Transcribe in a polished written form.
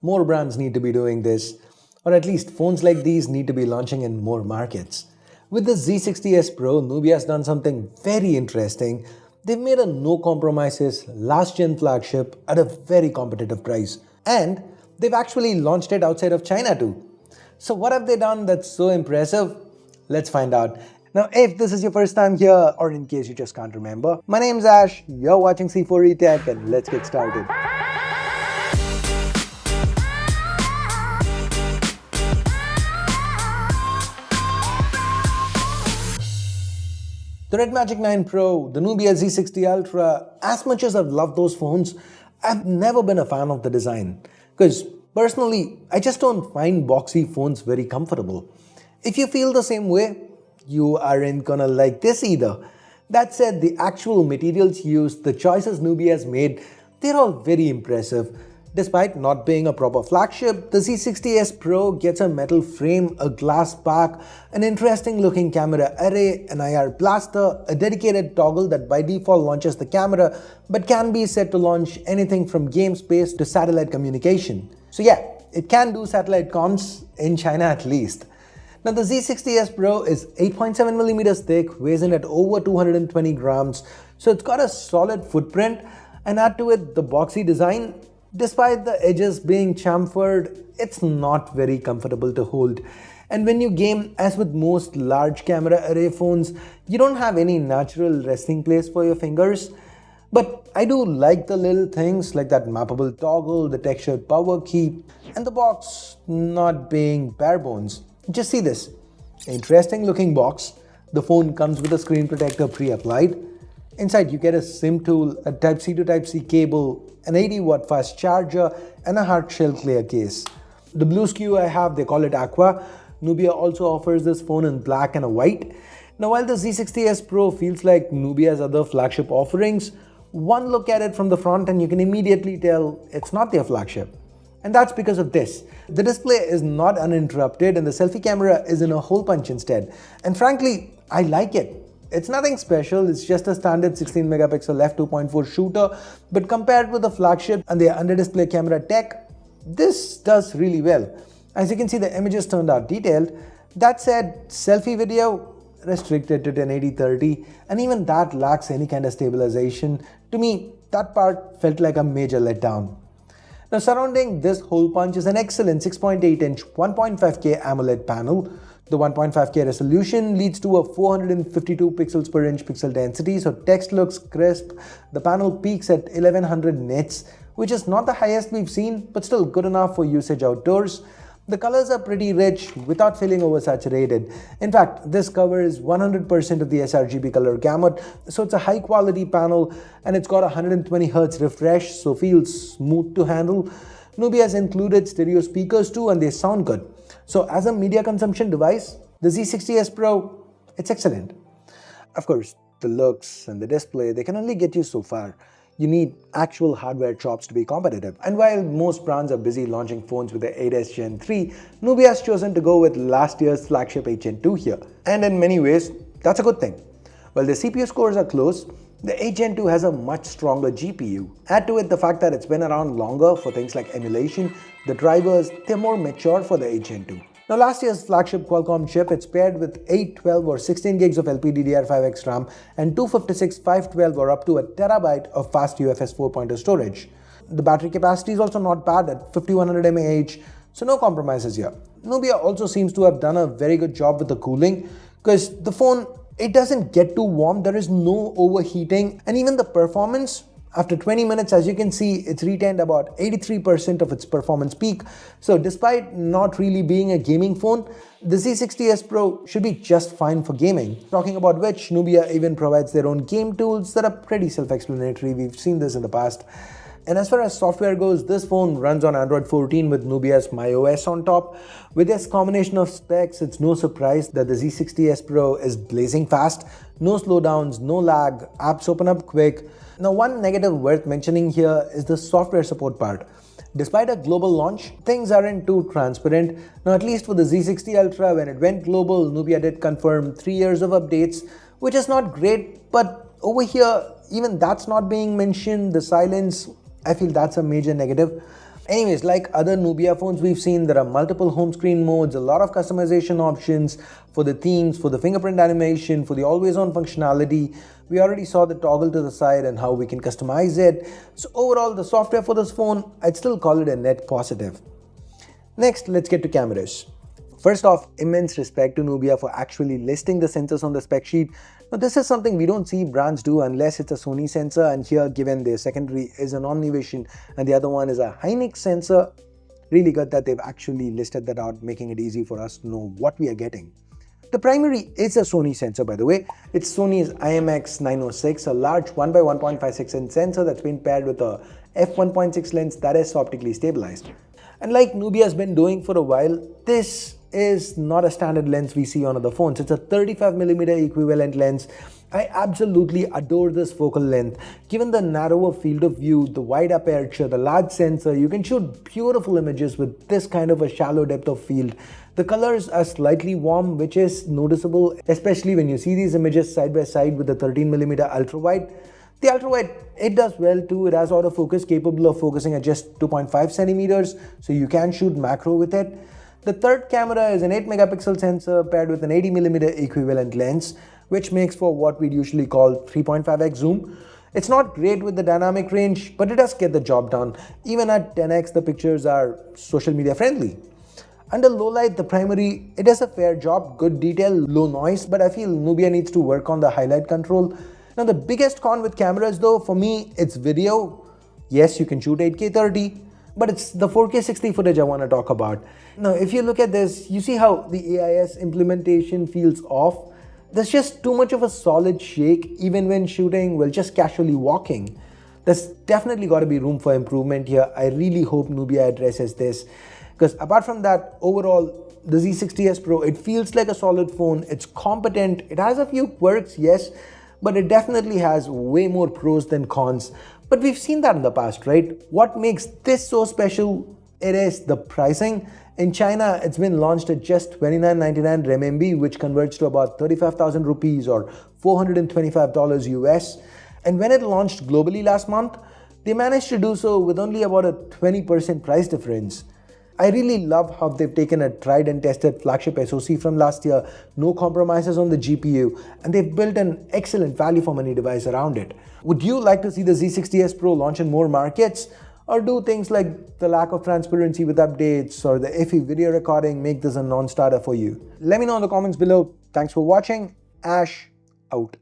More brands need to be doing this, or at least phones like these need to be launching in more markets. With the Z60s Pro, Nubia has done something very interesting. They've made a no compromises last gen flagship at a very competitive price. And they've actually launched it outside of China too. So, what have they done that's so impressive? Let's find out. Now, if this is your first time here, or in case you just can't remember, my name's Ash, you're watching C4E Tech, and let's get started. The Red Magic 9 Pro, the Nubia Z60 Ultra, as much as I've loved those phones, I've never been a fan of the design. Because personally, I just don't find boxy phones very comfortable. If you feel the same way, you aren't gonna like this either. That said, the actual materials used, the choices Nubia has made, they're all very impressive. Despite not being a proper flagship, the Z60s Pro gets a metal frame, a glass back, an interesting looking camera array, an IR blaster, a dedicated toggle that by default launches the camera but can be set to launch anything from game space to satellite communication. So yeah, it can do satellite comms, in China at least. Now the Z60s Pro is 8.7mm thick, weighs in at over 220 grams, so it's got a solid footprint, and add to it the boxy design. Despite the edges being chamfered, it's not very comfortable to hold. And when you game, as with most large camera array phones, you don't have any natural resting place for your fingers. But I do like the little things like that mappable toggle, the textured power key, and the box not being bare bones. Just see this. Interesting looking box. The phone comes with a screen protector pre-applied. Inside you get a SIM tool, a Type-C to Type-C cable, an 80-watt fast charger, and a hard shell clear case. The blue SKU I have, they call it Aqua. Nubia also offers this phone in black and a white. Now while the Z60s Pro feels like Nubia's other flagship offerings, one look at it from the front and you can immediately tell it's not their flagship. And that's because of this. The display is not uninterrupted and the selfie camera is in a hole punch instead. And frankly, I like it. It's nothing special, it's just a standard 16 megapixel f2.4 shooter, but compared with the flagship and their under-display camera tech, this does really well. As you can see, the images turned out detailed. That said, selfie video restricted to 1080-30, and even that lacks any kind of stabilization. To me, that part felt like a major letdown. Now surrounding this hole punch is an excellent 6.8-inch 1.5K AMOLED panel. The 1.5K resolution leads to a 452 pixels per inch pixel density, so text looks crisp. The panel peaks at 1100 nits, which is not the highest we've seen, but still good enough for usage outdoors. The colors are pretty rich without feeling oversaturated. In fact, this covers 100% of the sRGB color gamut, so it's a high quality panel and it's got 120Hz refresh, so feels smooth to handle. Nubia has included stereo speakers too and they sound good. So as a media consumption device, the Z60s Pro, it's excellent. Of course, the looks and the display, they can only get you so far. You need actual hardware chops to be competitive. And while most brands are busy launching phones with the 8S Gen 3, Nubia has chosen to go with last year's flagship 8 Gen 2 here. And in many ways, that's a good thing. While the CPU scores are close, the 8 Gen 2 has a much stronger GPU. Add to it the fact that it's been around longer for things like emulation, the drivers, they're more mature for the 8 Gen 2. Now last year's flagship Qualcomm chip, it's paired with 8, 12 or 16 gigs of LPDDR5X RAM and 256, 512 or up to a terabyte of fast UFS 4.0 storage. The battery capacity is also not bad at 5100 mAh, so no compromises here. Nubia also seems to have done a very good job with the cooling because the phone, it doesn't get too warm, there is no overheating, and even the performance, after 20 minutes, as you can see, it's retained about 83% of its performance peak. So despite not really being a gaming phone, the Z60s Pro should be just fine for gaming. Talking about which, Nubia even provides their own game tools that are pretty self-explanatory. We've seen this in the past. And as far as software goes, this phone runs on Android 14 with Nubia's MyOS on top. With this combination of specs, it's no surprise that the Z60s Pro is blazing fast. No slowdowns, no lag, apps open up quick. Now one negative worth mentioning here is the software support part. Despite a global launch, things aren't too transparent. Now at least for the Z60 Ultra, when it went global, Nubia did confirm 3 years of updates, which is not great, but over here, even that's not being mentioned. The silence, I feel that's a major negative. Anyways, like other Nubia phones we've seen, there are multiple home screen modes, a lot of customization options for the themes, for the fingerprint animation, for the always-on functionality. We already saw the toggle to the side and how we can customize it. So overall, the software for this phone, I'd still call it a net positive. Next, let's get to cameras. First off, immense respect to Nubia for actually listing the sensors on the spec sheet. Now this is something we don't see brands do unless it's a Sony sensor, and here given their secondary is an Omnivision and the other one is a Hynix sensor, really good that they've actually listed that out, making it easy for us to know what we are getting. The primary is a Sony sensor, by the way. It's Sony's IMX906, a large 1x1.56 inch sensor that's been paired with a f1.6 lens that is optically stabilized. And like Nubia's been doing for a while, this is not a standard lens we see on other phones. It's a 35mm equivalent lens. I absolutely adore this focal length. Given the narrower field of view, the wide aperture, the large sensor, you can shoot beautiful images with this kind of a shallow depth of field. The colors are slightly warm, which is noticeable, especially when you see these images side by side with the 13mm ultra wide. The ultra wide, it does well too. It has autofocus capable of focusing at just 2.5 centimeters, so you can shoot macro with it. The third camera is an 8-megapixel sensor paired with an 80mm equivalent lens, which makes for what we'd usually call 3.5x zoom. It's not great with the dynamic range, but it does get the job done. Even at 10x, the pictures are social media friendly. Under low light, the primary, it does a fair job, good detail, low noise, but I feel Nubia needs to work on the highlight control. Now the biggest con with cameras though, for me, it's video. Yes, you can shoot 8K 30, but it's the 4K 60 footage I want to talk about. Now, if you look at this, you see how the AIS implementation feels off. There's just too much of a solid shake, even when shooting, well, just casually walking. There's definitely got to be room for improvement here. I really hope Nubia addresses this. Because apart from that, overall, the Z60s Pro, it feels like a solid phone. It's competent. It has a few quirks, yes, but it definitely has way more pros than cons. But we've seen that in the past, right? What makes this so special? It is the pricing. In China, it's been launched at just 29.99 renminbi, which converts to about 35,000 rupees or $425 US. And when it launched globally last month, they managed to do so with only about a 20% price difference. I really love how they've taken a tried and tested flagship SoC from last year, no compromises on the GPU, and they've built an excellent value for money device around it. Would you like to see the Z60s Pro launch in more markets? Or do things like the lack of transparency with updates or the iffy video recording make this a non-starter for you? Let me know in the comments below. Thanks for watching. Ash out.